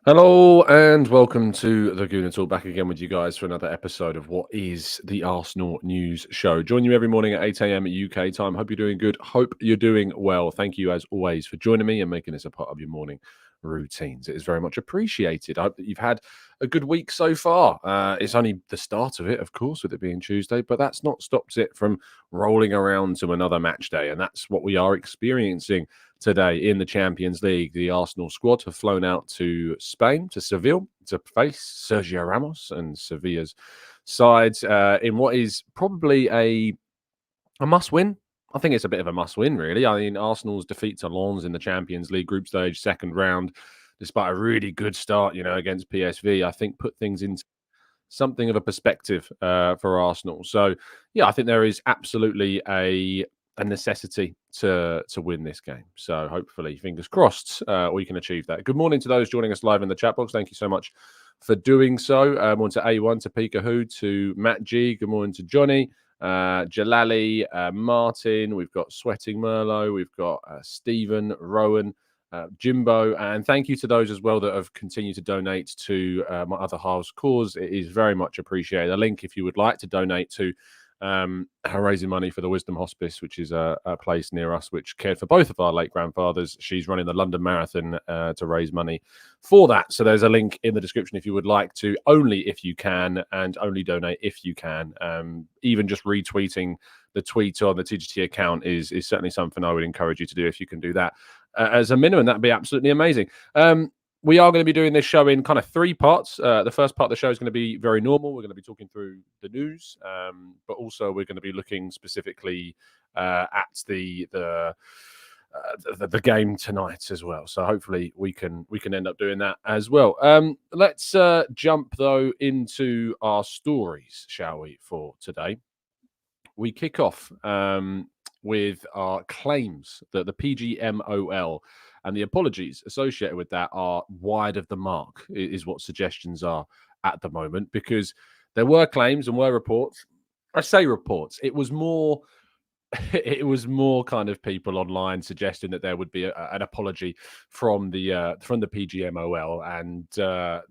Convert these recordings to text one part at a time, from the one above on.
Hello and welcome to the Gooner Talk. Back again with you guys for another episode of what is the Arsenal News Show. Join you every morning at 8 a.m. UK time. Hope you're doing good. Hope you're doing well. Thank you as always for joining me and making this a part of your morning routines. It is very much appreciated. I hope that you've had a good week so far. It's only the start of it, of course, with it being Tuesday, but that's not stopped it from rolling around to another match day. And that's what we are experiencing today in the Champions League. The Arsenal squad have flown out to Spain, to Seville, to face Sergio Ramos and Sevilla's sides in what is probably a must-win. I think it's a bit of a must-win, really. I mean, Arsenal's defeat to Lens in the Champions League group stage, second round, despite a really good start, against PSV, I think put things into something of a perspective for Arsenal. So, yeah, I think there is absolutely a necessity to win this game. So hopefully, fingers crossed, we can achieve that. Good morning to those joining us live in the chat box. Thank you so much for doing so. Morning to A1, to Pikahu, to Matt G. Good morning to Johnny. Jalali, Martin, we've got Sweating Merlot, we've got Stephen, Rowan, Jimbo, and thank you to those as well that have continued to donate to my other halves cause. It is very much appreciated. A link if you would like to donate to raising money for the Wisdom Hospice, which is a place near us which cared for both of our late grandfathers. She's running the London Marathon to raise money for that. So there's a link in the description if you would like to, only if you can, and only donate if you can. Even just retweeting the tweet on the TGT account is certainly something I would encourage you to do if you can do that. As a minimum, that'd be absolutely amazing. We are going to be doing this show in kind of three parts. The first part of the show is going to be very normal. We're going to be talking through the news, but also we're going to be looking specifically at the game tonight as well. So hopefully we can end up doing that as well. Let's jump though into our stories, shall we, for today? We kick off with our claims that the PGMOL and the apologies associated with that are wide of the mark, is what suggestions are at the moment, because there were claims and were reports. I say reports. It was more kind of people online suggesting that there would be an apology from the PGMOL, and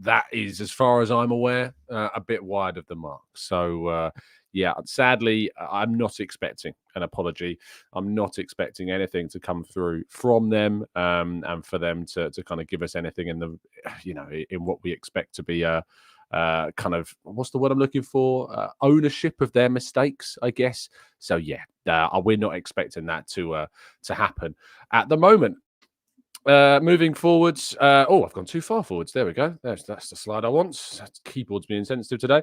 that is, as far as I'm aware, a bit wide of the mark. So yeah, sadly, I'm not expecting an apology. I'm not expecting anything to come through from them, and for them to kind of give us anything in the, in what we expect to be a kind of, what's the word I'm looking for? Ownership of their mistakes, I guess. So yeah, we're not expecting that to happen at the moment. Moving forwards. I've gone too far forwards. There we go. That's the slide I want. Keyboard's being sensitive today.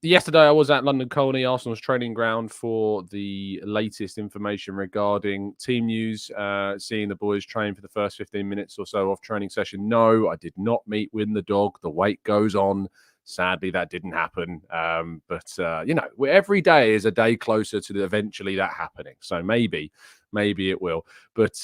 Yesterday, I was at London Colney, Arsenal's training ground, for the latest information regarding team news. Seeing the boys train for the first 15 minutes or so of training session. No, I did not meet Win the dog. The wait goes on. Sadly, that didn't happen. But every day is a day closer to eventually that happening. So maybe it will. But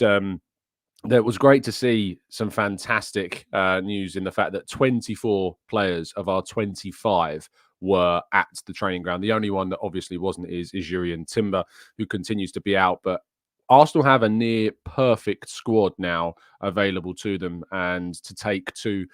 it was great to see some fantastic news in the fact that 24 players of our 25 were at the training ground. The only one that obviously wasn't is Jurriën Timber, who continues to be out. But Arsenal have a near perfect squad now available to them, and to take to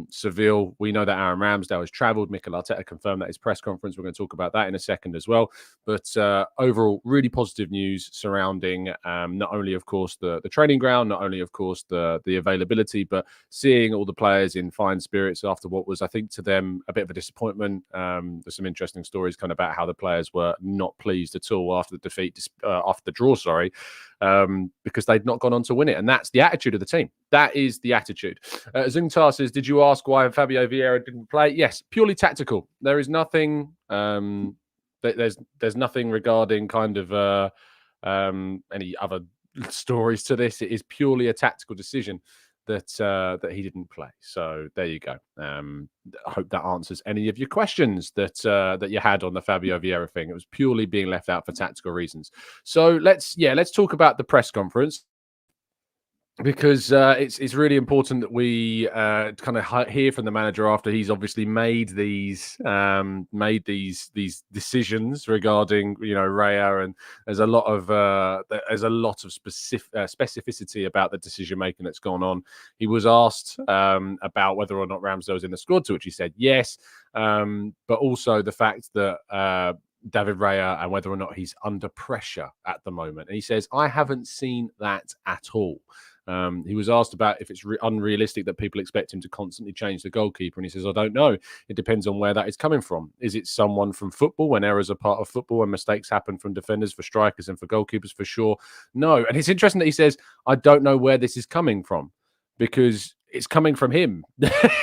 Seville. We know that Aaron Ramsdale has travelled. Mikel Arteta confirmed that his press conference. We're going to talk about that in a second as well. But overall, really positive news surrounding not only, of course, the training ground, not only, of course, the availability, but seeing all the players in fine spirits after what was, I think, to them a bit of a disappointment. There's some interesting stories kind of about how the players were not pleased at all after the defeat, after the draw, because they'd not gone on to win it. And that's the attitude of the team. That is the attitude. Zungtar says, did you ask why Fabio Vieira didn't play? Yes, purely tactical. There is nothing. There's nothing regarding kind of any other stories to this. It is purely a tactical decision that he didn't play. So there you go. I hope that answers any of your questions that you had on the Fabio Vieira thing. It was purely being left out for tactical reasons. So let's talk about the press conference. because it's really important that we kind of hear from the manager after he's obviously made these decisions regarding Raya, and there's a lot of specificity about the decision making that's gone on. He was asked about whether or not Ramsdale's in the squad, to which he said yes, but also the fact that David Raya and whether or not he's under pressure at the moment, and he says I haven't seen that at all. He was asked about if it's unrealistic that people expect him to constantly change the goalkeeper, and he says, I don't know. It depends on where that is coming from. Is it someone from football, when errors are part of football and mistakes happen from defenders, for strikers and for goalkeepers? For sure, no. And it's interesting that he says, I don't know where this is coming from, because it's coming from him.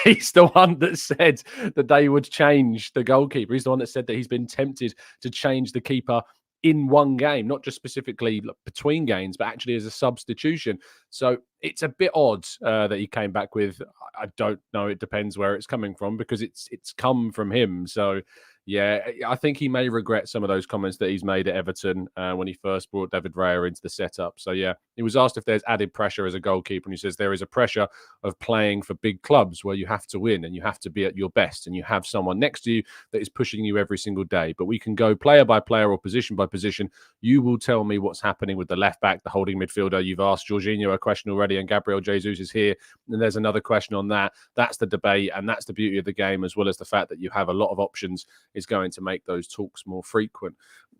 He's the one that said that they would change the goalkeeper. He's the one that said that he's been tempted to change the keeper in one game, not just specifically between games, but actually as a substitution. So it's a bit odd that he came back with, I don't know, it depends where it's coming from, because it's come from him. So yeah, I think he may regret some of those comments that he's made at Everton when he first brought David Raya into the setup. So yeah, he was asked if there's added pressure as a goalkeeper, and he says there is a pressure of playing for big clubs where you have to win and you have to be at your best and you have someone next to you that is pushing you every single day. But we can go player by player or position by position. You will tell me what's happening with the left back, the holding midfielder. You've asked Jorginho a question already, and Gabriel Jesus is here, and there's another question on that. That's the debate, and that's the beauty of the game, as well as the fact that you have a lot of options, is going to make those talks more frequent.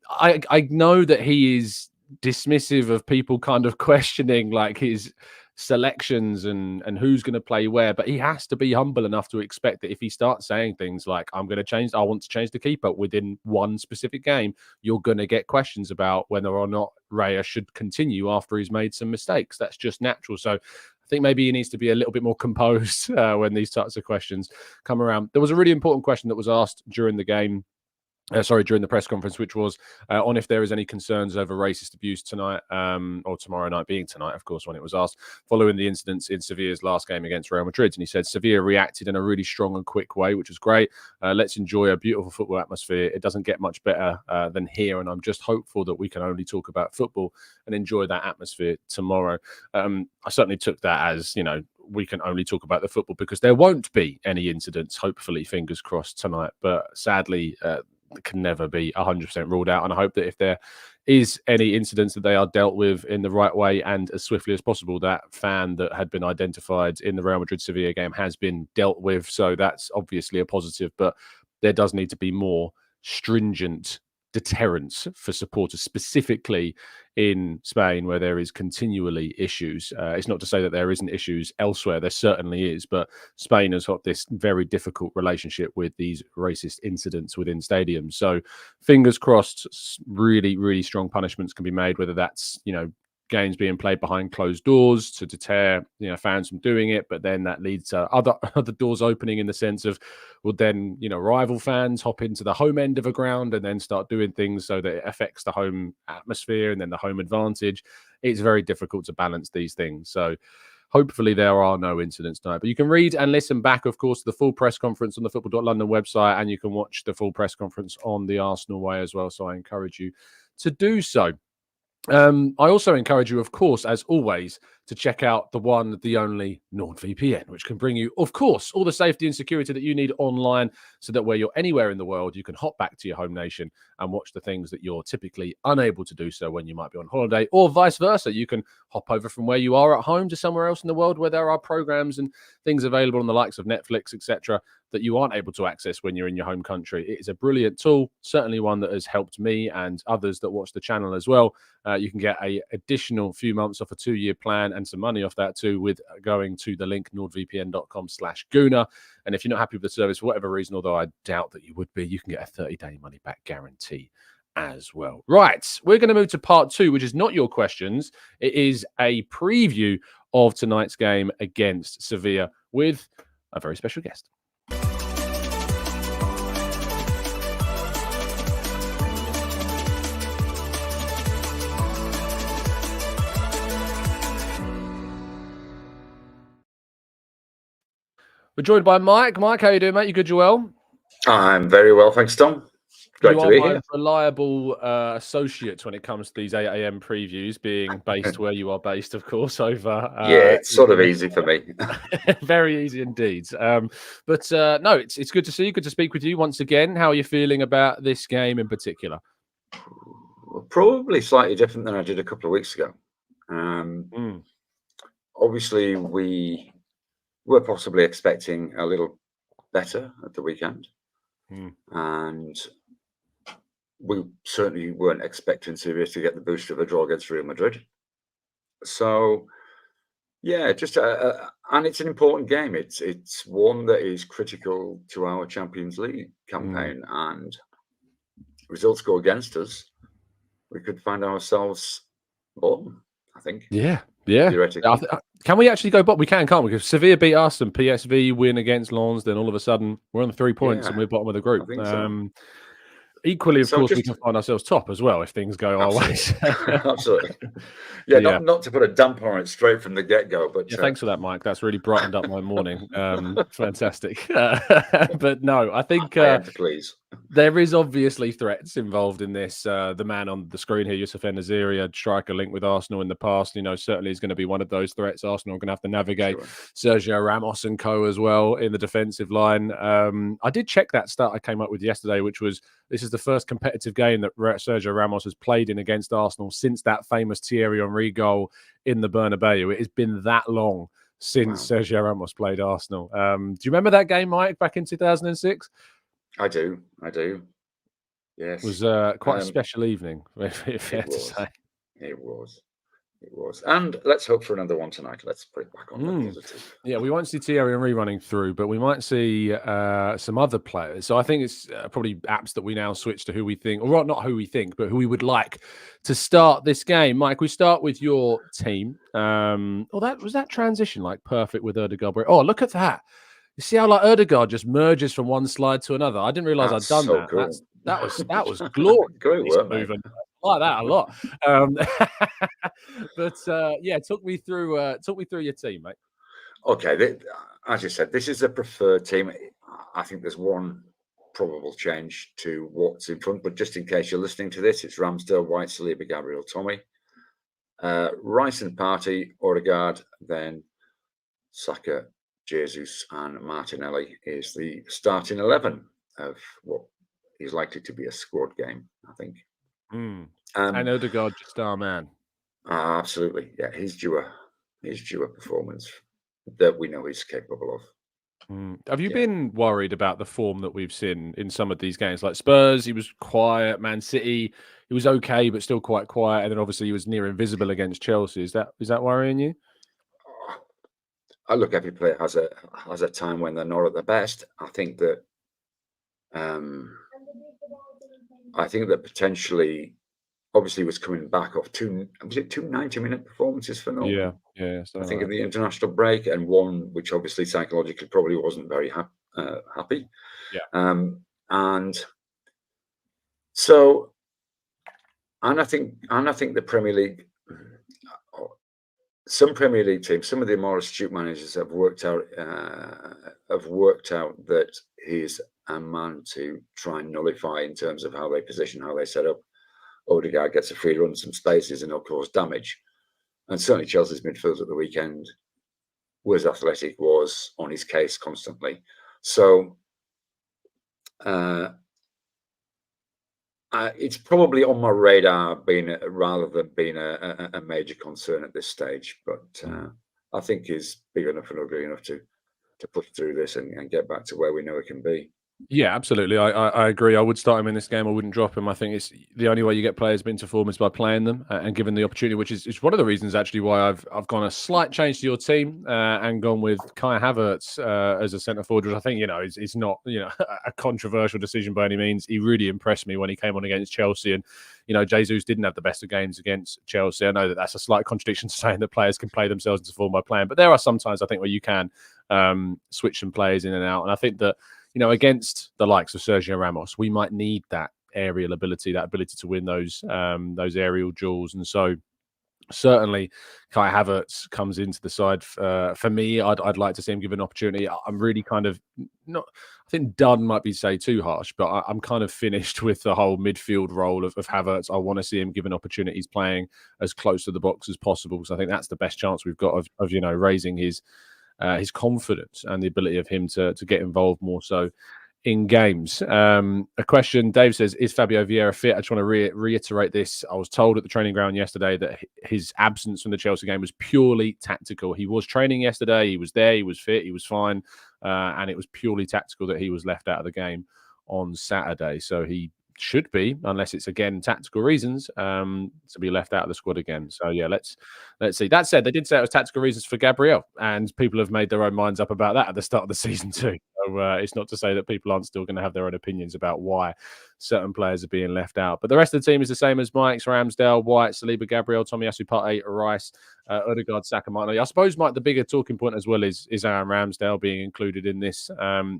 I know that he is dismissive of people kind of questioning like his selections and who's going to play where, but he has to be humble enough to expect that if he starts saying things like I want to change the keeper within one specific game, you're going to get questions about whether or not Raya should continue after he's made some mistakes. That's just natural. So I think maybe he needs to be a little bit more composed when these types of questions come around. There was a really important question that was asked during the game. During the press conference, which was on if there is any concerns over racist abuse tonight, or tomorrow night, being tonight, of course, when it was asked, following the incidents in Sevilla's last game against Real Madrid. And he said, Sevilla reacted in a really strong and quick way, which was great. Let's enjoy a beautiful football atmosphere. It doesn't get much better than here, and I'm just hopeful that we can only talk about football and enjoy that atmosphere tomorrow. I certainly took that as, we can only talk about the football because there won't be any incidents, hopefully, fingers crossed, tonight. But sadly, can never be 100% ruled out. And I hope that if there is any incidents, that they are dealt with in the right way and as swiftly as possible. That fan that had been identified in the Real Madrid-Sevilla game has been dealt with. So that's obviously a positive, but there does need to be more stringent deterrence for supporters, specifically in Spain, where there is continually issues. It's not to say that there isn't issues elsewhere. There certainly is, but Spain has got this very difficult relationship with these racist incidents within stadiums. So fingers crossed, really, really strong punishments can be made, whether that's, games being played behind closed doors to deter fans from doing it, but then that leads to other doors opening, in the sense of, will then rival fans hop into the home end of a ground and then start doing things so that it affects the home atmosphere and then the home advantage. It's very difficult to balance these things. So hopefully there are no incidents tonight. But you can read and listen back, of course, to the full press conference on the football.london website, and you can watch the full press conference on the Arsenal Way as well. So I encourage you to do so. I also encourage you, of course, as always, to check out the one, the only NordVPN, which can bring you, of course, all the safety and security that you need online, so that where you're anywhere in the world, you can hop back to your home nation and watch the things that you're typically unable to do so when you might be on holiday, or vice versa. You can hop over from where you are at home to somewhere else in the world where there are programs and things available on the likes of Netflix, etc., that you aren't able to access when you're in your home country. It is a brilliant tool, certainly one that has helped me and others that watch the channel as well. You can get an additional few months off a 2-year plan and some money off that too, with going to the link nordvpn.com/Gooner. And if you're not happy with the service for whatever reason, although I doubt that you would be, you can get a 30-day money-back guarantee as well. Right, we're going to move to part 2, which is not your questions. It is a preview of tonight's game against Sevilla with a very special guest. We're joined by Mike. Mike, how you doing, mate? You good, you well? I'm very well, thanks, Tom. Great you to are be my here. reliable associate when it comes to these 8 a.m. previews, being based where you are based, of course, over. Yeah, it's sort of easy for me. Very easy indeed. But no, it's good to see you. Good to speak with you once again. How are you feeling about this game in particular? Probably slightly different than I did a couple of weeks ago. Obviously, we were possibly expecting a little better at the weekend, and we certainly weren't expecting Sevilla to get the boost of a draw against Real Madrid. So, yeah, just and it's an important game. It's one that is critical to our Champions League campaign, and results go against us, we could find ourselves bottom, I think. Yeah. Theoretically. Can we actually go bottom? We can, can't we? Because Sevilla beat us and PSV win against Lens, then all of a sudden we're on 3 points and we're bottom of the group. I think so. Equally, of course, we can find ourselves top as well if things go our way. Absolutely. Yeah, not to put a damper on it straight from the get-go, but thanks for that, Mike. That's really brightened up my morning. Fantastic. But no, I think please. There is obviously threats involved in this. The man on the screen here, Youssef En-Nesyri, had strike a link with Arsenal in the past. Certainly is going to be one of those threats. Arsenal are going to have to navigate Sergio Ramos and co as well in the defensive line. I did check that stat I came up with yesterday, which was this is the first competitive game that Sergio Ramos has played in against Arsenal since that famous Thierry Henry goal in the Bernabeu. It has been that long since Sergio Ramos played Arsenal. Do you remember that game, Mike, back in 2006? I do. Yes. It was quite a special evening, fair to say. It was. And let's hope for another one tonight. Let's put it back on the positive. Yeah, we won't see Thierry Henry running through, but we might see some other players. So I think it's probably apt that we now switch to who we think, or not who we think, but who we would like to start this game. Mike, we start with your team. That transition like perfect with Ødegaard. Oh, look at that. You see how like Ødegaard just merges from one slide to another. I didn't realize I'd done that. Cool. That was glorious. Great work, moving. I like that a lot. But talk me through your team, mate. Okay, as you said, this is a preferred team. I think there's one probable change to what's in front, but just in case you're listening to this, it's Ramsdale, White, Saliba, Gabriel, Tommy, Rice and Partey, Ødegaard, then Saka, Jesus and Martinelli is the starting 11 of what is likely to be a squad game, I think. And Ødegaard, just our man. Absolutely, yeah. He's due a performance that we know he's capable of. Have you been worried about the form that we've seen in some of these games? Like Spurs, he was quiet. Man City, he was okay, but still quite quiet. And then obviously he was near invisible against Chelsea. Is that worrying you? I look, every player has a time when they're not at their best. I think that potentially, obviously, was coming back off two 90-minute performances for Norway. Yeah. I think in the international break, and one which obviously psychologically probably wasn't very happy. Yeah. And so, and I think the Premier League. Some Premier League teams, some of the more astute managers have worked out that he's a man to try and nullify in terms of how they position, how they set up. Ødegaard gets a free run, some spaces, and he'll cause damage. And certainly Chelsea's midfield at the weekend was athletic, was on his case constantly. So it's probably on my radar, rather than being a major concern at this stage. But I think he's big enough and ugly enough to push through this and get back to where we know he can be. Yeah, absolutely. I agree. I would start him in this game. I wouldn't drop him. I think it's the only way you get players into form is by playing them and giving the opportunity, which is one of the reasons actually why I've gone a slight change to your team and gone with Kai Havertz as a centre forward, which I think it's not a controversial decision by any means. He really impressed me when he came on against Chelsea, and Jesus didn't have the best of games against Chelsea. I know that that's a slight contradiction to saying that players can play themselves into form by playing, but there are some times I think where you can switch some players in and out, and I think that. Against the likes of Sergio Ramos, we might need that aerial ability, that ability to win those aerial duels. And so certainly Kai Havertz comes into the side. For me, I'd like to see him given an opportunity. I'm really kind of not, I think done might be say too harsh, but I'm kind of finished with the whole midfield role of Havertz. I want to see him given opportunities playing as close to the box as possible, because I think that's the best chance we've got of raising his confidence and the ability of him to get involved more so in games. A question, Dave says, is Fabio Vieira fit? I just want to reiterate this. I was told at the training ground yesterday that his absence from the Chelsea game was purely tactical. He was training yesterday. He was there. He was fit. He was fine. And it was purely tactical that he was left out of the game on Saturday. So he should be, unless it's again tactical reasons, to be left out of the squad again. So yeah, let's see. That said, they did say it was tactical reasons for Gabriel, and people have made their own minds up about that at the start of the season too. So it's not to say that people aren't still going to have their own opinions about why certain players are being left out. But the rest of the team is the same as Mike's: Ramsdale, White, Saliba, Gabriel, Tomiyasu Partey, Rice, Odegaard, Saka, Martinelli. I suppose, Mike, the bigger talking point as well is Aaron Ramsdale being included in this.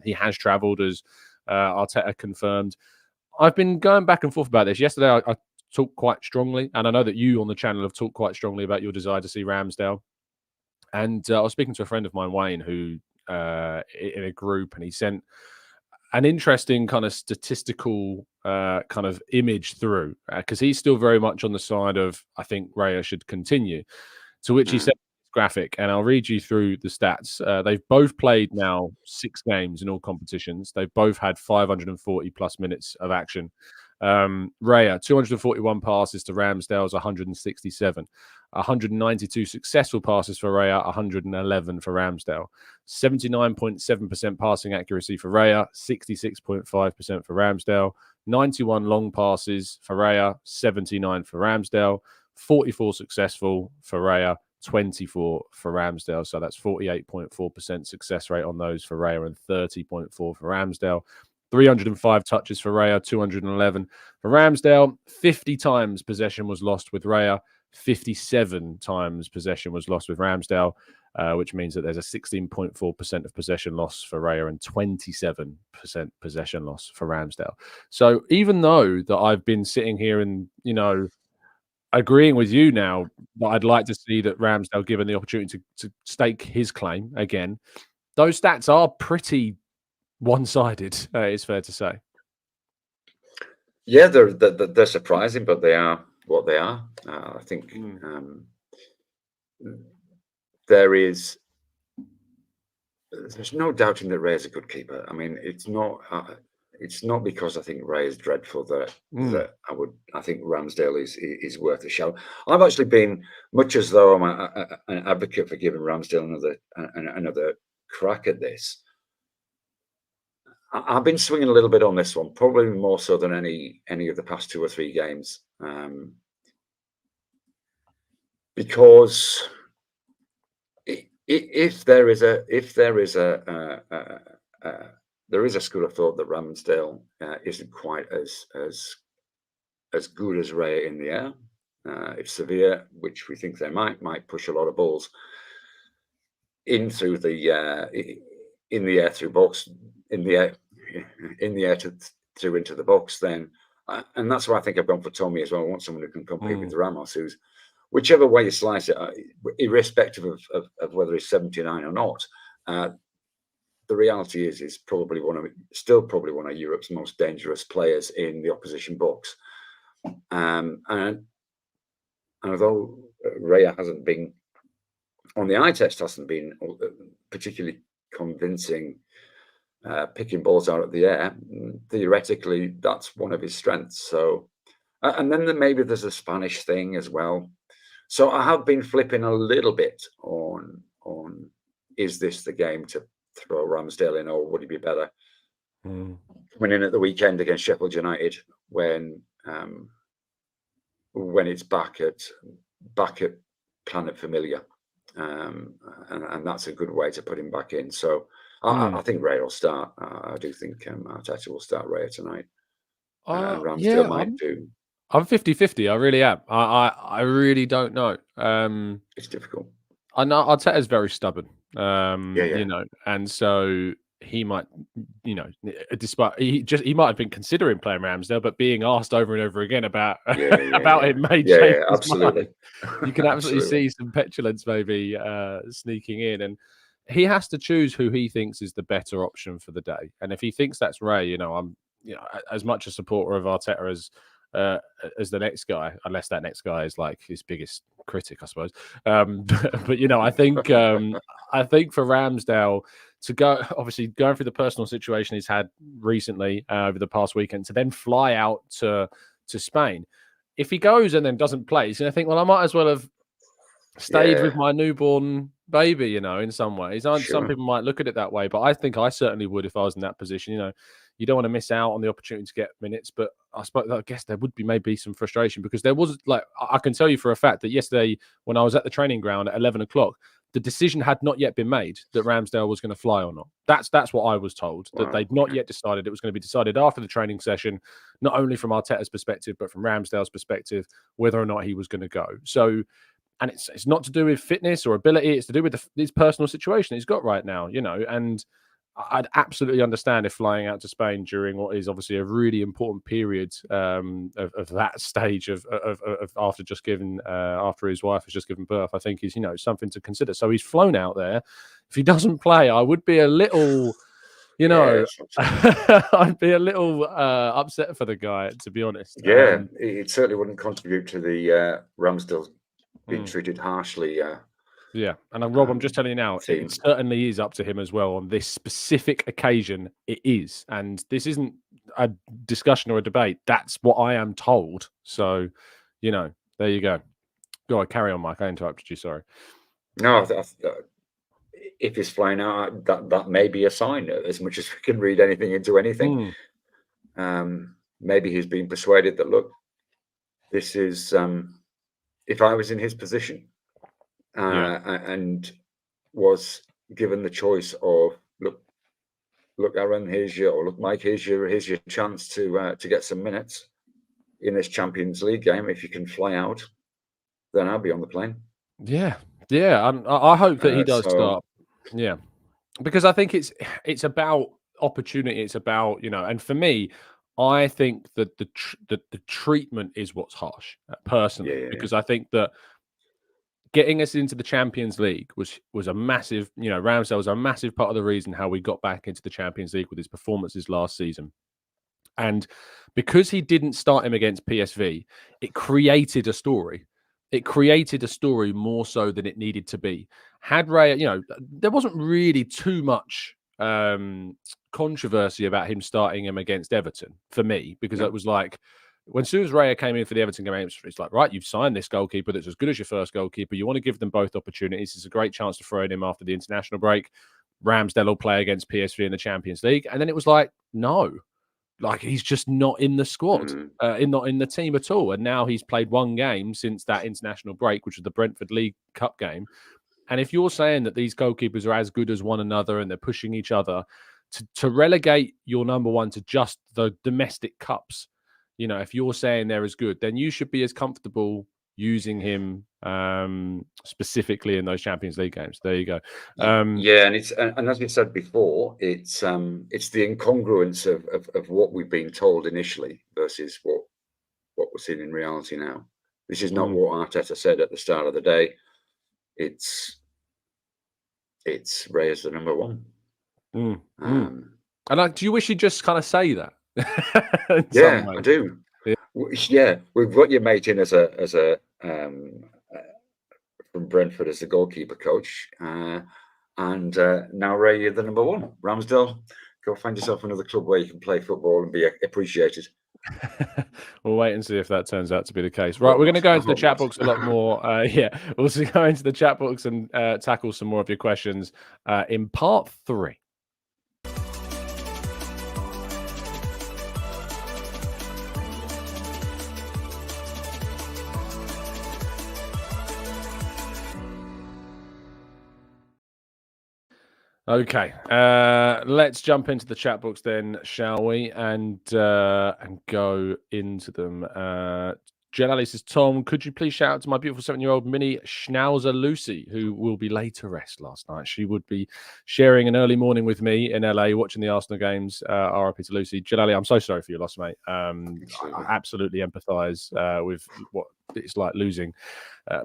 He has travelled, as Arteta confirmed. I've been going back and forth about this. Yesterday, I talked quite strongly, and I know that you on the channel have talked quite strongly about your desire to see Ramsdale. And I was speaking to a friend of mine, Wayne, who in a group, and he sent an interesting kind of statistical kind of image through, because he's still very much on the side of, I think Raya should continue. To which he said, graphic, and I'll read you through the stats. They've both played now 6 games in all competitions. They've both had 540 plus minutes of action. Raya, 241 passes to Ramsdale's 167. 192 successful passes for Raya, 111 for Ramsdale. 79.7% passing accuracy for Raya, 66.5% for Ramsdale. 91 long passes for Raya, 79 for Ramsdale. 44 successful for Raya, 24 for Ramsdale. So that's 48.4% success rate on those for Raya and 30.4 for Ramsdale. 305 touches for Raya, 211 for Ramsdale. 50 times possession was lost with Raya. 57 times possession was lost with Ramsdale, which means that there's a 16.4% of possession loss for Raya and 27% possession loss for Ramsdale. So even though that I've been sitting here and, agreeing with you now, but I'd like to see that Ramsdale given the opportunity to stake his claim again, those stats are pretty one-sided, it's fair to say. Yeah, they're surprising, but they are what they are. I think there's no doubting that Ray's a good keeper. I mean, it's not because I think Ray is dreadful that I think Ramsdale is worth a shout. I've actually been, much as though I'm an advocate for giving Ramsdale another crack at this, I've been swinging a little bit on this one, probably more so than any of the past 2 or 3 games, because if there is a school of thought that Ramsdale isn't quite as good as Raya in the air. If Sevilla, which we think they might push a lot of balls in through in the air through box, in the air through into the box, then and that's why I think I've gone for Tommy as well. I want someone who can compete with Ramos, who's, whichever way you slice it, irrespective of whether he's 79 or not. The reality is probably still one of Europe's most dangerous players in the opposition box. And although Raya hasn't been on the eye test, hasn't been particularly convincing picking balls out of the air, theoretically that's one of his strengths. So, and then maybe there's a Spanish thing as well. So I have been flipping a little bit on is this the game to throw Ramsdale in, or would he be better winning at the weekend against Sheffield United when it's back at Planet Familiar, and that's a good way to put him back in. So I think Ray will start. I do think Arteta will start Ray tonight. And Ramsdale might do. I'm 50-50. I really am. I really don't know. It's difficult. I know Arteta's very stubborn. And so he might, despite he might have been considering playing Ramsdale, but being asked over and over again about it may change his absolutely. mind. You can absolutely see some petulance maybe sneaking in, and he has to choose who he thinks is the better option for the day. And if he thinks that's Ray, I'm as much a supporter of Arteta as the next guy, unless that next guy is like his biggest critic, I suppose. But I think for Ramsdale to go, obviously going through the personal situation he's had recently over the past weekend, to then fly out to Spain. If he goes and then doesn't play, he's going to think, well, I might as well have stayed with my newborn baby, in some ways. Sure. Some people might look at it that way, but I think I certainly would if I was in that position. You don't want to miss out on the opportunity to get minutes, but I guess there would be maybe some frustration, because there was, like, I can tell you for a fact that yesterday when I was at the training ground at 11 o'clock, the decision had not yet been made that Ramsdale was going to fly or not. That's what I was told, that they'd not yet decided. It was going to be decided after the training session, not only from Arteta's perspective, but from Ramsdale's perspective, whether or not he was going to go. So, and it's not to do with fitness or ability. It's to do with his personal situation he's got right now, and I'd absolutely understand if flying out to Spain during what is obviously a really important period of that stage of after his wife has just given birth, I think is something to consider. So he's flown out there. If he doesn't play, I would be a little, I'd be a little upset for the guy, to be honest. Yeah, it certainly wouldn't contribute to the Ramsdale being treated harshly. Yeah, and Rob, I'm just telling you now, it certainly is up to him as well on this specific occasion. It is, and this isn't a discussion or a debate. That's what I am told. So, there you go. Go on, carry on, Mike. I interrupted you. Sorry. No, if he's flying out, that may be a sign. As much as we can read anything into anything, maybe he's been persuaded that, look, this is. If I was in his position. And was given the choice of, look, Aaron, look, Mike, here's your chance to get some minutes in this Champions League game. If you can fly out, then I'll be on the plane. Yeah. I hope that he does start. Yeah, because I think it's about opportunity. It's about and for me, I think that the treatment is what's harsh personally, because I think that getting us into the Champions League was a massive, Ramsdale was a massive part of the reason how we got back into the Champions League with his performances last season. And because he didn't start him against PSV, it created a story. It created a story more so than it needed to be. Had Raya, there wasn't really too much controversy about him starting him against Everton for me, because it was like, when soon as Raya came in for the Everton game, it's like, right, you've signed this goalkeeper that's as good as your first goalkeeper. You want to give them both opportunities. It's a great chance to throw in him after the international break. Ramsdale will play against PSV in the Champions League. And then it was like, no, like he's just not in the squad, not in the team at all. And now he's played one game since that international break, which was the Brentford League Cup game. And if you're saying that these goalkeepers are as good as one another and they're pushing each other, to relegate your number one to just the domestic cups, if you're saying they're as good, then you should be as comfortable using him specifically in those Champions League games. There you go. And it's and as we said before, it's the incongruence of what we've been told initially versus what we're seeing in reality now. This is not what Arteta said at the start of the day. It's Ray as the number one. And do you wish you'd just kind of say that? Yeah, I do. Yeah, we've got your mate in as a from Brentford as the goalkeeper coach, and now Ray, you're the number one. Ramsdale, go find yourself another club where you can play football and be appreciated. We'll wait and see if that turns out to be the case. Right, we're going to go into the chat box a lot more. We'll go into the chat box and tackle some more of your questions in part 3. Okay, let's jump into the chat box then, shall we? And go into them. Jalali says, Tom, could you please shout out to my beautiful 7-year-old mini Schnauzer Lucy, who will be laid to rest last night. She would be sharing an early morning with me in LA, watching the Arsenal games. RIP to Lucy. Jalali, I'm so sorry for your loss, mate. I absolutely empathise with what it's like losing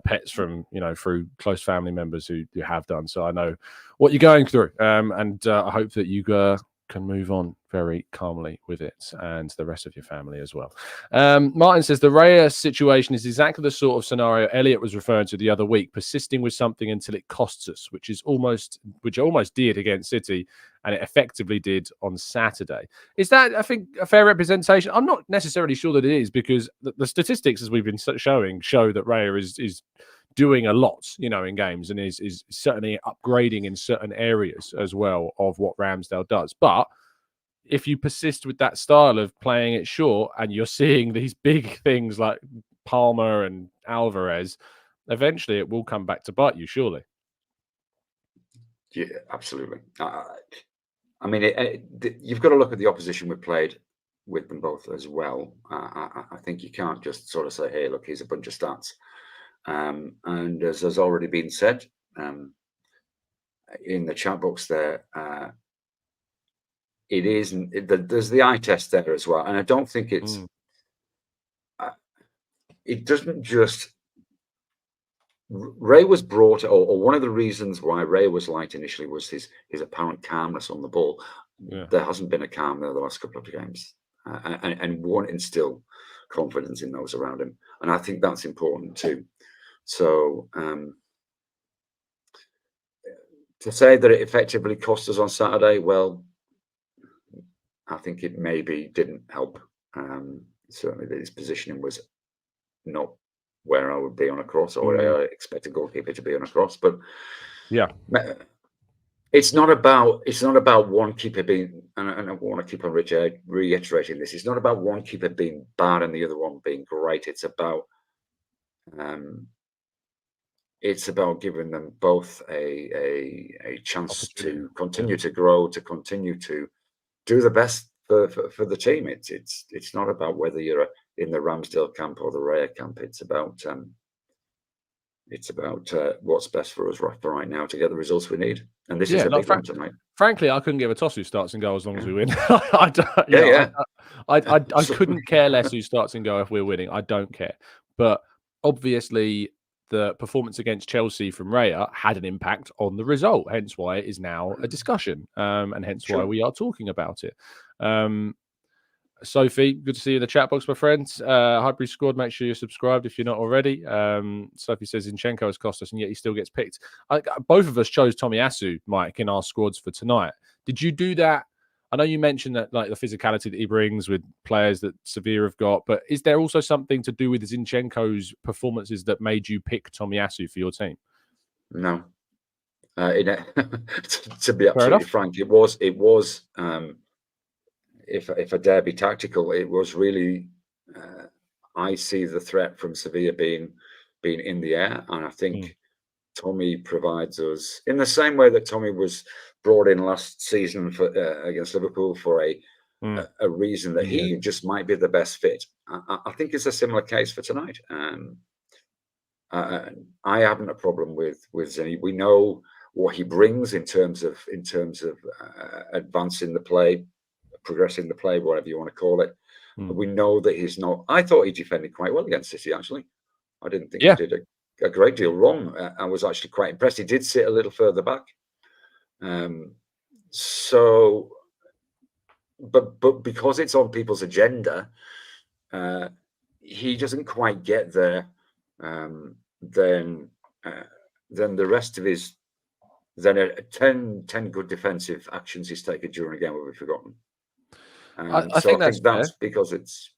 pets from, through close family members who have done. So I know what you're going through. And I hope that you can move on very calmly with it, and the rest of your family as well. Martin says the Raya situation is exactly the sort of scenario Elliot was referring to the other week, persisting with something until it costs us, which it almost did against City, and it effectively did on Saturday. Is that, I think, a fair representation? I'm not necessarily sure that it is, because the statistics, as we've been showing, show that Raya is doing a lot, in games, and is certainly upgrading in certain areas as well of what Ramsdale does. But if you persist with that style of playing it short, and you're seeing these big things like Palmer and Alvarez, eventually it will come back to bite you, surely. Yeah, absolutely. I mean, you've got to look at the opposition we played with them both as well. I think you can't just sort of say, hey, look, here's a bunch of stats. And as has already been said in the chat box there, there's the eye test there as well. And I don't think it's, it doesn't just, Ray was brought, or one of the reasons why Ray was liked initially was his apparent calmness on the ball. Yeah. There hasn't been a calm there the last couple of games, and won't instill confidence in those around him. And I think that's important too. So to say that it effectively cost us on Saturday, well, I think it maybe didn't help. Certainly his positioning was not where I would be on a cross, or where I expect a goalkeeper to be on a cross. But yeah, it's not about one keeper being, and I want to keep on reiterating this. It's not about one keeper being bad and the other one being great. It's about giving them both a chance to continue to grow, to continue to do the best for the team. It's not about whether you're in the Ramsdale camp or the Raya camp. It's about what's best for us right now to get the results we need. And this is a big one tonight. Frankly, I couldn't give a toss who starts and go as long as we win. I couldn't care less who starts and go if we're winning. I don't care. But obviously, the performance against Chelsea from Raya had an impact on the result, hence why it is now a discussion, and hence why we are talking about it. Sophie, good to see you in the chat box, my friends. Highbury scored. Make sure you're subscribed if you're not already. Sophie says Zinchenko has cost us, and yet he still gets picked. Both of us chose Tomiyasu, Mike, in our squads for tonight. Did you do that? I know you mentioned that, like, the physicality that he brings with players that Sevilla have got, but is there also something to do with Zinchenko's performances that made you pick Tomiyasu for your team? No. To be absolutely frank, it was. If I dare be tactical, it was really. I see the threat from Sevilla being in the air, and I think Tommy provides us in the same way that Tommy was brought in last season for against Liverpool for a reason that he just might be the best fit. I think it's a similar case for tonight. I haven't a problem with Zenny. We know what he brings in terms of advancing the play, progressing the play, whatever you want to call it. We know that he's not. I thought he defended quite well against City, actually. I didn't think he did a great deal wrong. I was actually quite impressed. He did sit a little further back. So, but because it's on people's agenda, he doesn't quite get there. Then the rest of his 10 good defensive actions he's taken during a game will be forgotten. I think that's because it's.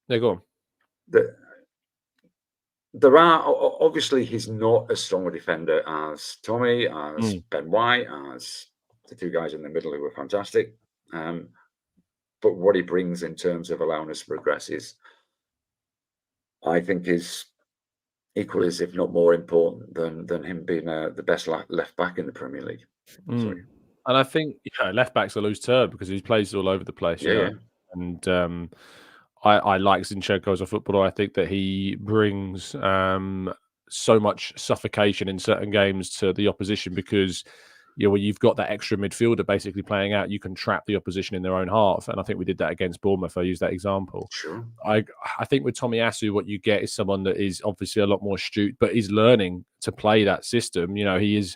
Yeah, go on. There are obviously he's not as strong a defender as Tommy, as Ben White, as the two guys in the middle who were fantastic. But what he brings in terms of allowing us to progress is, I think, is equally as if not more important than him being the best left back in the Premier League. And I think left back's a loose term because he plays all over the place. And I like Zinchenko as a footballer. I think that he brings so much suffocation in certain games to the opposition because when you've got that extra midfielder basically playing out, you can trap the opposition in their own half. And I think we did that against Bournemouth. I use that example. Sure. I think with Tomiyasu, what you get is someone that is obviously a lot more astute, but is learning to play that system. He is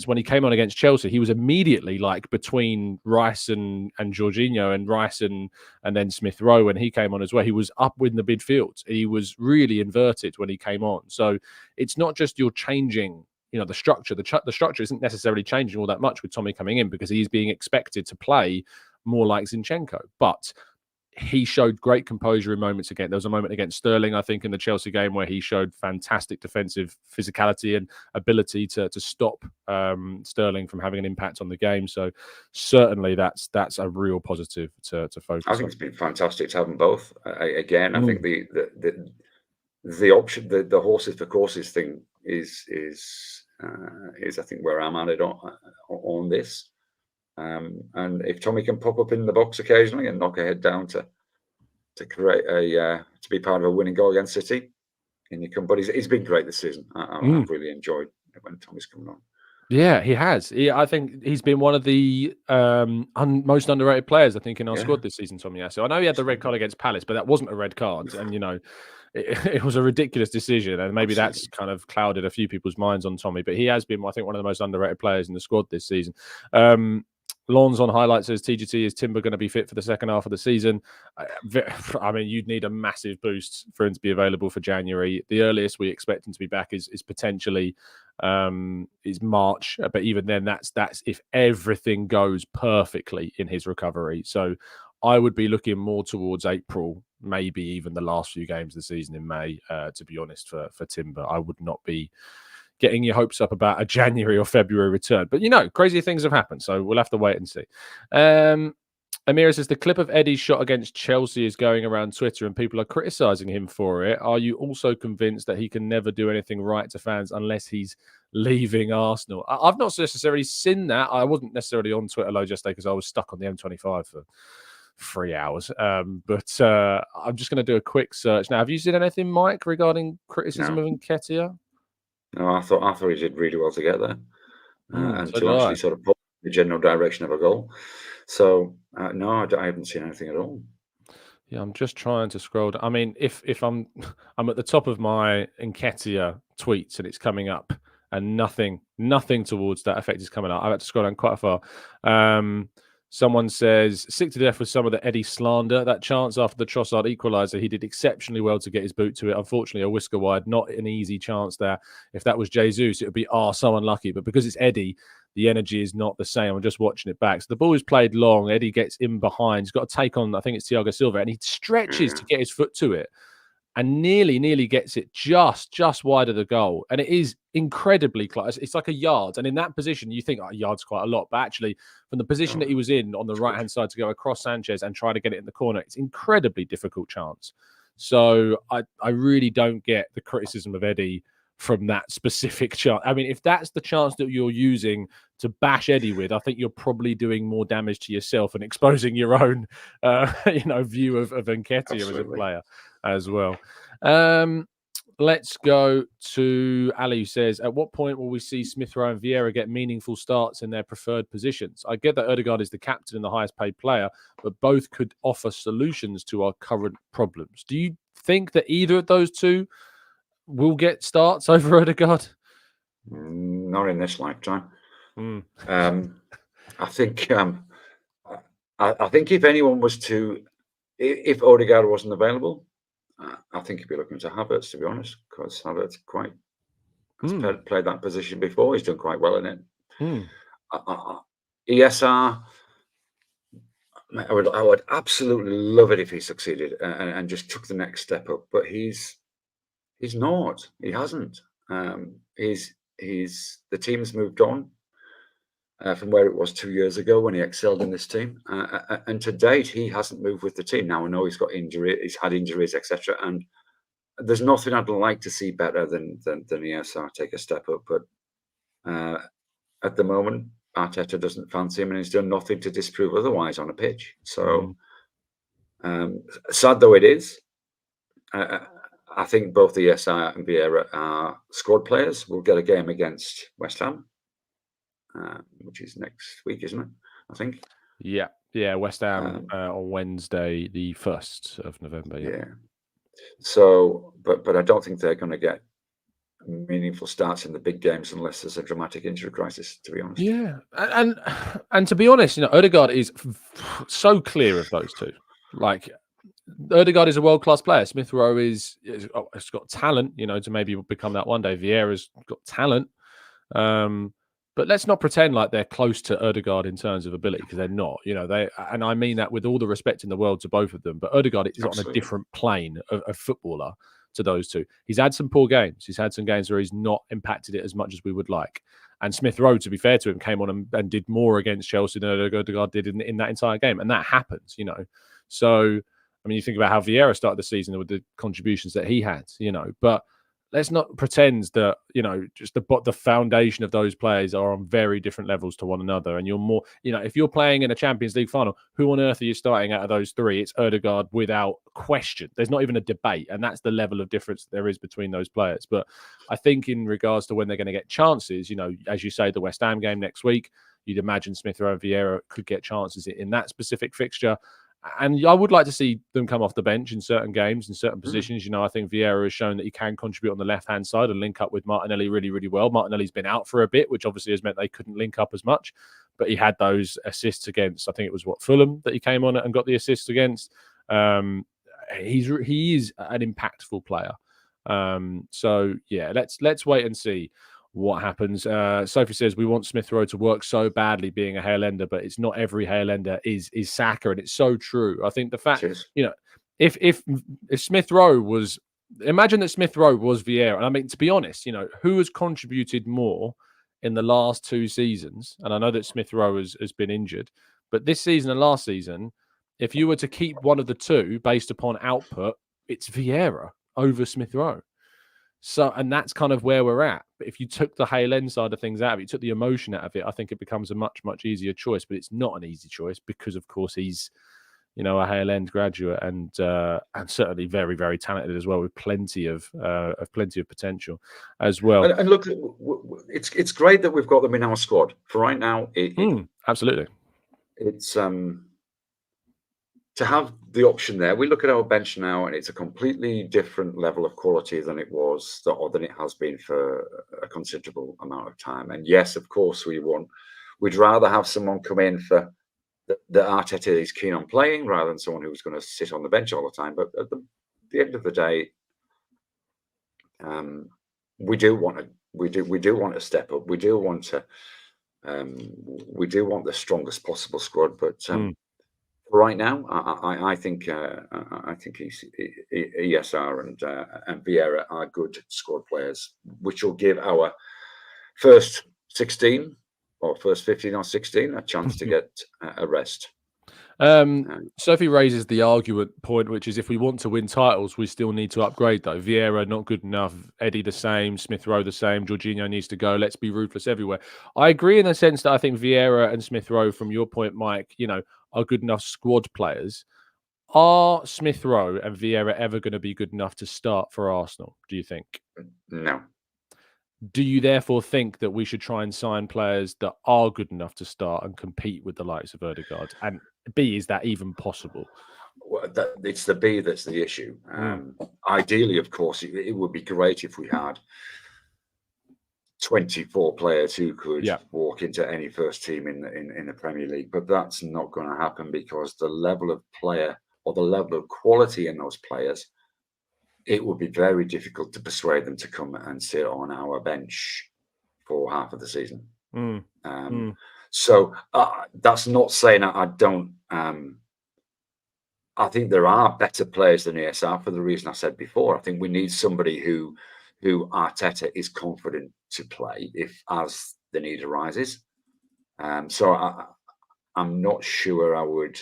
when he came on against Chelsea, he was immediately like between Rice and Jorginho, and Rice and then Smith Rowe when he came on as well. He was up in the midfield. He was really inverted when he came on. So it's not just you're changing the structure. The structure isn't necessarily changing all that much with Tommy coming in because he's being expected to play more like Zinchenko. But he showed great composure in moments again. There was a moment against Sterling, I think, in the Chelsea game where he showed fantastic defensive physicality and ability to stop Sterling from having an impact on the game. So certainly that's a real positive to focus on. I think it's been fantastic to have them both. I think the option, the horses for courses thing is I think where I'm at it on this. And if Tommy can pop up in the box occasionally and knock a head down to create to be part of a winning goal against City, but he's been great this season. I've really enjoyed it when Tommy's coming on. Yeah, he has. I think he's been one of the most underrated players, I think, in our squad this season, Tomiyasu. I know he had the red card against Palace, but that wasn't a red card. And, it was a ridiculous decision. And maybe that's kind of clouded a few people's minds on Tommy. But he has been, I think, one of the most underrated players in the squad this season. Lawns on highlight says, TGT, is Timber going to be fit for the second half of the season? I mean, you'd need a massive boost for him to be available for January. The earliest we expect him to be back is potentially is March, but even then, that's if everything goes perfectly in his recovery. So I would be looking more towards April, maybe even the last few games of the season in May. To be honest, for Timber, I would not be getting your hopes up about a January or February return. But, crazy things have happened, so we'll have to wait and see. Amira says, the clip of Eddie's shot against Chelsea is going around Twitter and people are criticising him for it. Are you also convinced that he can never do anything right to fans unless he's leaving Arsenal? I've not necessarily seen that. I wasn't necessarily on Twitter loads yesterday because I was stuck on the M25 for 3 hours. But I'm just going to do a quick search now. Have you seen anything, Mike, regarding criticism of Nketiah? No, I thought he did really well to get there and so to actually sort of put the general direction of a goal. So no, I haven't seen anything at all. Yeah, I'm just trying to scroll down. I mean, if I'm at the top of my Nketiah tweets and it's coming up, and nothing towards that effect is coming up. I've had to scroll down quite far. Someone says, sick to death with some of the Eddie slander. That chance after the Trossard equaliser, he did exceptionally well to get his boot to it. Unfortunately, a whisker wide, not an easy chance there. If that was Jesus, it would be, so unlucky. But because it's Eddie, the energy is not the same. I'm just watching it back. So the ball is played long. Eddie gets in behind. He's got to take on, I think it's Thiago Silva, and he stretches to get his foot to it and nearly gets it just wide of the goal. And it is incredibly close. It's like a yard. And in that position, you think, a yard's quite a lot. But actually, from the position that he was in on the right-hand side to go across Sanchez and try to get it in the corner, it's incredibly difficult chance. So I really don't get the criticism of Eddie from that specific chance. I mean, if that's the chance that you're using to bash Eddie with, I think you're probably doing more damage to yourself and exposing your own, view of Nketiah as a player as well. Let's go to Ali, who says, at what point will we see Smith Rowe and Vieira get meaningful starts in their preferred positions? I get that Ødegaard is the captain and the highest paid player, but both could offer solutions to our current problems. Do you think that either of those two will get starts over Ødegaard? Not in this lifetime. I think if anyone was to, if Ødegaard wasn't available, I think he'd be looking to Havertz, to be honest, because Havertz has played that position before. He's done quite well in it. ESR, I would absolutely love it if he succeeded and just took the next step up, but he's not. He hasn't. The team's moved on from where it was 2 years ago when he excelled in this team, and to date he hasn't moved with the team. Now I know he's got injury, he's had injuries, etc., and there's nothing I'd like to see better than ESR take a step up. But at the moment, Arteta doesn't fancy him, and he's done nothing to disprove otherwise on a pitch. So Sad though it is, I think both ESR and Vieira are squad players. We'll get a game against West Ham, which is next week, isn't it? I think. Yeah, West Ham on Wednesday, the 1st of November. Yeah. So, but I don't think they're going to get meaningful starts in the big games unless there's a dramatic injury crisis, to be honest. Yeah, and to be honest, Odegaard is so clear of those two. Like, Odegaard is a world-class player. Smith Rowe has got talent, to maybe become that one day. Vieira's got talent. But let's not pretend like they're close to Odegaard in terms of ability, because they're not. And I mean that with all the respect in the world to both of them. But Odegaard is on a different plane of footballer to those two. He's had some poor games. He's had some games where he's not impacted it as much as we would like. And Smith Rowe, to be fair to him, came on and did more against Chelsea than Odegaard did in that entire game. And that happens, So, I mean, you think about how Vieira started the season with the contributions that he had, But let's not pretend that, just the foundation of those players are on very different levels to one another. And you're more, if you're playing in a Champions League final, who on earth are you starting out of those three? It's Odegaard without question. There's not even a debate. And that's the level of difference there is between those players. But I think in regards to when they're going to get chances, as you say, the West Ham game next week, you'd imagine Smith Rowe and Vieira could get chances in that specific fixture. And I would like to see them come off the bench in certain games, in certain positions. I think Vieira has shown that he can contribute on the left-hand side and link up with Martinelli really, really well. Martinelli's been out for a bit, which obviously has meant they couldn't link up as much. But he had those assists against, I think it was Fulham that he came on and got the assists against. He is an impactful player. So yeah, let's wait and see what happens. Sophie says we want Smith Rowe to work so badly being a Hale Ender, but it's not every Hale Ender is Saka, and it's so true. I think the fact, if Smith Rowe was, imagine that Smith Rowe was Vieira, and I mean, to be honest, who has contributed more in the last 2 seasons? And I know that Smith Rowe has been injured, but this season and last season, if you were to keep one of the two based upon output, it's Vieira over Smith Rowe. So, and that's kind of where we're at. But if you took the Hale End side of things out of it, you took the emotion out of it, I think it becomes a much, much easier choice. But it's not an easy choice because, of course, he's, a Hale End graduate and certainly very, very talented as well, with plenty of potential as well. And look, it's great that we've got them in our squad for right now. Absolutely, it's to have the option there. We look at our bench now, and it's a completely different level of quality than it was, or than it has been for a considerable amount of time. And yes, of course, we'd rather have someone come in for that Arteta is keen on playing, rather than someone who's going to sit on the bench all the time. But at the end of the day, we do want to step up. We do want the strongest possible squad, but. Right now, I think ESR and Vieira are good squad players, which will give our first 16 or first 15 or 16 a chance to get a rest. Sophie raises the argument point, which is if we want to win titles, we still need to upgrade, though. Vieira, not good enough. Eddie, the same. Smith Rowe, the same. Jorginho needs to go. Let's be ruthless everywhere. I agree in the sense that I think Vieira and Smith Rowe, from your point, Mike, are good enough squad players. Are Smith Rowe and Vieira ever going to be good enough to start for Arsenal, do you think? No. Do you therefore think that we should try and sign players that are good enough to start and compete with the likes of Odegaard? And B, is that even possible? Well, it's the B that's the issue. Ideally, of course, it would be great if we had 24 players who could walk into any first team in the Premier League, but that's not going to happen because the level of player or the level of quality in those players, it would be very difficult to persuade them to come and sit on our bench for half of the season. So that's not saying I don't. I think there are better players than ESR for the reason I said before. I think we need somebody who Arteta is confident to play as the need arises. So I'm not sure I would.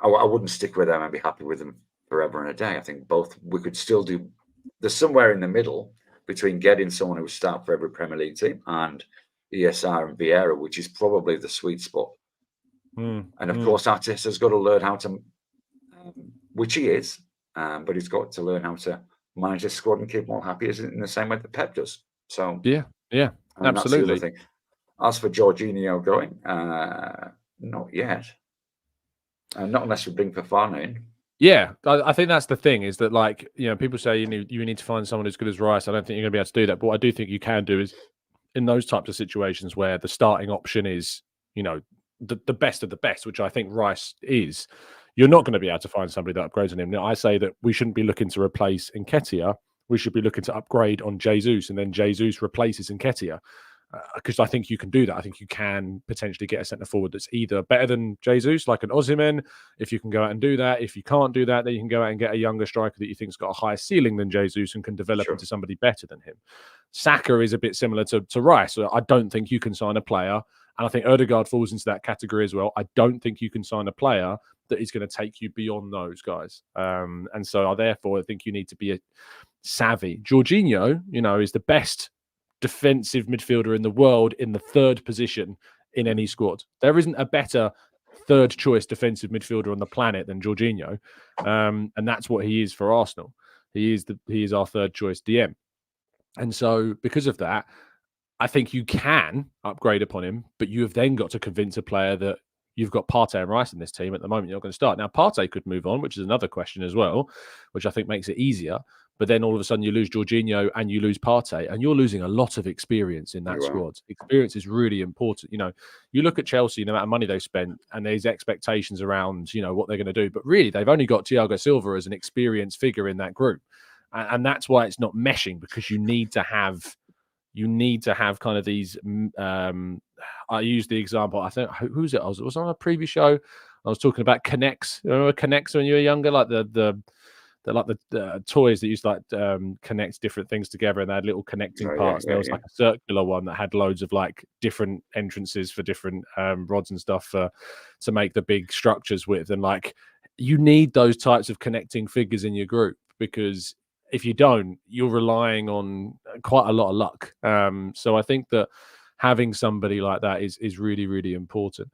I wouldn't stick with them and be happy with them forever and a day. I think both we could still do. There's somewhere in the middle between getting someone who would start for every Premier League team and ESR and Vieira, which is probably the sweet spot. And of course, Arteta's got to learn how to, which he is, but he's got to learn how to manage his squad and keep them all happy in the same way that Pep does. So yeah, absolutely. That's the other thing. As for Jorginho going, not yet. Not unless you bring Fofana in. Yeah, I think that's the thing, is that, like, you know, people say you need to find someone as good as Rice. I don't think you're going to be able to do that. But what I do think you can do is, in those types of situations where the starting option is, you know, the best of the best, which I think Rice is, you're not going to be able to find somebody that upgrades on him. Now, I say that we shouldn't be looking to replace Nketiah. We should be looking to upgrade on Jesus, and then Jesus replaces Nketiah. Because I think you can do that. I think you can potentially get a centre forward that's either better than Jesus, like an Osimhen, if you can go out and do that. If you can't do that, then you can go out and get a younger striker that you think's got a higher ceiling than Jesus and can develop into somebody better than him. Saka is a bit similar to Rice. So I don't think you can sign a player, and I think Ødegaard falls into that category as well. I don't think you can sign a player that is going to take you beyond those guys. And so therefore I think you need to be savvy. Jorginho, you know, is the best defensive midfielder in the world in the third position in any squad. There isn't a better third choice defensive midfielder on the planet than Jorginho, and that's what he is for Arsenal. He is our third choice DM, and so because of that, I think you can upgrade upon him, but you have then got to convince a player that you've got Partey and Rice in this team at the moment. You're not going to start. Now, Partey could move on, which is another question as well, which I think makes it easier. But then all of a sudden you lose Jorginho and you lose Partey, and you're losing a lot of experience in that squad. Experience is really important. You know, you look at Chelsea, no amount of money they've spent, and there's expectations around, you know, what they're going to do. But really, they've only got Thiago Silva as an experienced figure in that group. And that's why it's not meshing, because you need to have kind of these. I used the example. I think who's it? I was on a previous show. I was talking about Connects. Remember Connects when you were younger, like the toys that used to like connect different things together, and they had little connecting parts. There was like a circular one that had loads of like different entrances for different rods and stuff to make the big structures with. And like, you need those types of connecting figures in your group, because if you don't, you're relying on quite a lot of luck. So I think that having somebody like that is really, really important.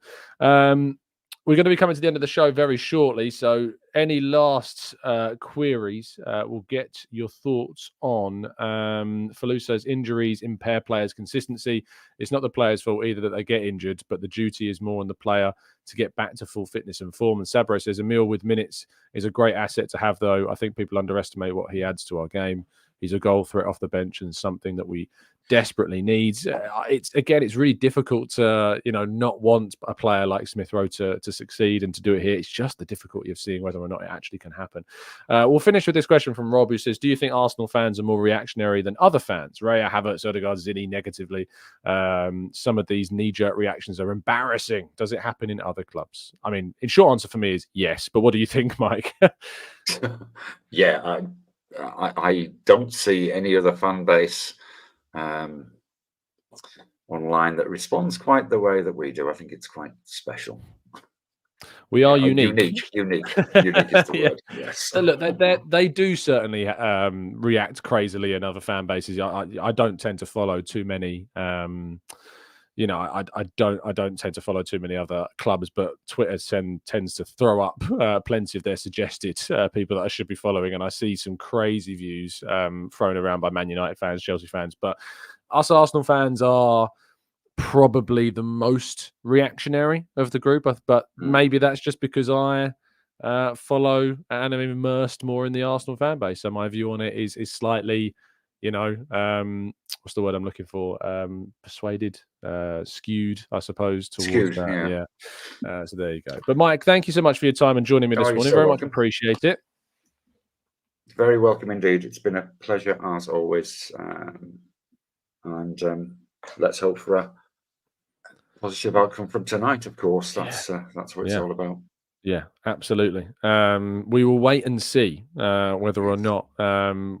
We're going to be coming to the end of the show very shortly. So any last queries, we'll get your thoughts on. Falou says injuries impair players' consistency. It's not the player's fault either that they get injured, but the duty is more on the player to get back to full fitness and form. And Sabro says Emil with minutes is a great asset to have, though. I think people underestimate what he adds to our game. He's a goal threat off the bench and something that we desperately needs. It's really difficult to, you know, not want a player like Smith Rowe to succeed and to do it here. It's just the difficulty of seeing whether or not it actually can happen. We'll finish with this question from Rob, who says, do you think Arsenal fans are more reactionary than other fans? Raya, Havertz, Ødegaard, Zini negatively. Some of these knee-jerk reactions are embarrassing. Does it happen in other clubs? I mean, in short answer for me is yes, but what do you think, Mike? Yeah, I don't see any other fan base online that responds quite the way that we do. I think it's quite special. We are unique. Unique is the word. Yes. So look, they do certainly react crazily in other fan bases. I don't tend to follow too many. You know, I don't tend to follow too many other clubs, but Twitter tends to throw up plenty of their suggested people that I should be following, and I see some crazy views thrown around by Man United fans, Chelsea fans, but us Arsenal fans are probably the most reactionary of the group. But maybe that's just because I follow and am immersed more in the Arsenal fan base, so my view on it is slightly, you know, what's the word I'm looking for? Persuaded, skewed, I suppose, towards that. Yeah. So there you go. But Mike, thank you so much for your time and joining me this morning. Very much appreciate it. Very welcome indeed. It's been a pleasure as always. And let's hope for a positive outcome from tonight. Of course, that's what it's all about. Yeah, absolutely. We will wait and see whether or not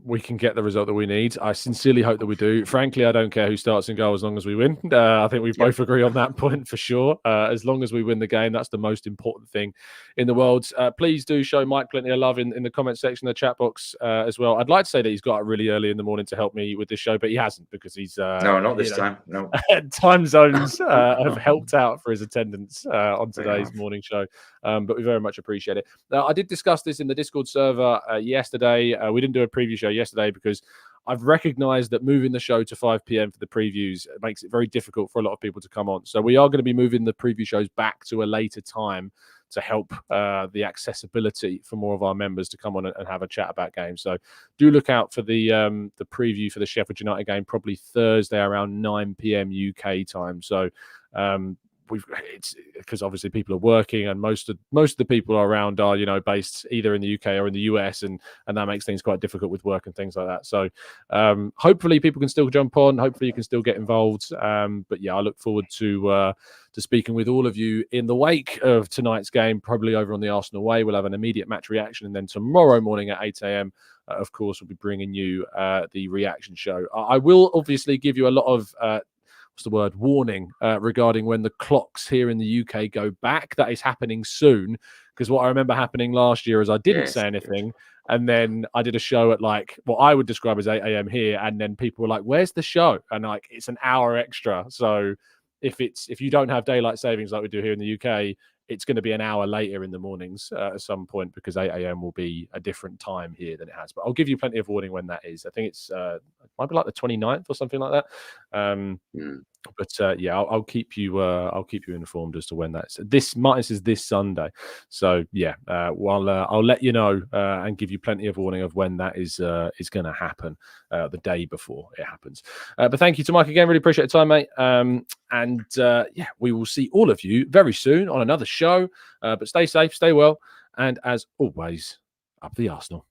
we can get the result that we need. I sincerely hope that we do. Frankly, I don't care who starts in goal as long as we win. I think we both agree on that point for sure. As long as we win the game, that's the most important thing in the world. Please do show Mike plenty of love in the comment section, the chat box as well. I'd like to say that he's got up really early in the morning to help me with this show, but he hasn't, because he's no, not this time. No, time zones have helped out for his attendance on today's morning show. But we very much appreciate it. Now, I did discuss this in the Discord server yesterday. We didn't do a preview show yesterday because I've recognized that moving the show to 5 p.m. for the previews makes it very difficult for a lot of people to come on. So we are going to be moving the preview shows back to a later time to help the accessibility for more of our members to come on and have a chat about games. So do look out for the preview for the Sheffield United game, probably Thursday around 9 p.m. UK time. So it's because obviously people are working, and most of the people around are based either in the UK or in the US, and that makes things quite difficult with work and things like that. So hopefully people can still jump on. Hopefully you can still get involved. But yeah, I look forward to speaking with all of you in the wake of tonight's game, probably over on the Arsenal way. We'll have an immediate match reaction, and then tomorrow morning at 8 a.m. Of course, we'll be bringing you the reaction show. I will obviously give you a lot of warning regarding when the clocks here in the UK go back. That is happening soon, because what I remember happening last year is I didn't say anything, and then I did a show at like what I would describe as 8 a.m. here, and then people were like, "Where's the show?" And like, it's an hour extra. So if you don't have daylight savings like we do here in the UK, it's going to be an hour later in the mornings at some point, because 8 a.m. will be a different time here than it has. But I'll give you plenty of warning when that is. I think it's might be like the 29th or something like that. But yeah, I'll keep you informed as to when that's. Martin says this Sunday, so yeah, I'll let you know and give you plenty of warning of when that is going to happen the day before it happens. But thank you to Mike again. Really appreciate the time, mate. And yeah, we will see all of you very soon on another show. But stay safe, stay well, and as always, up the Arsenal.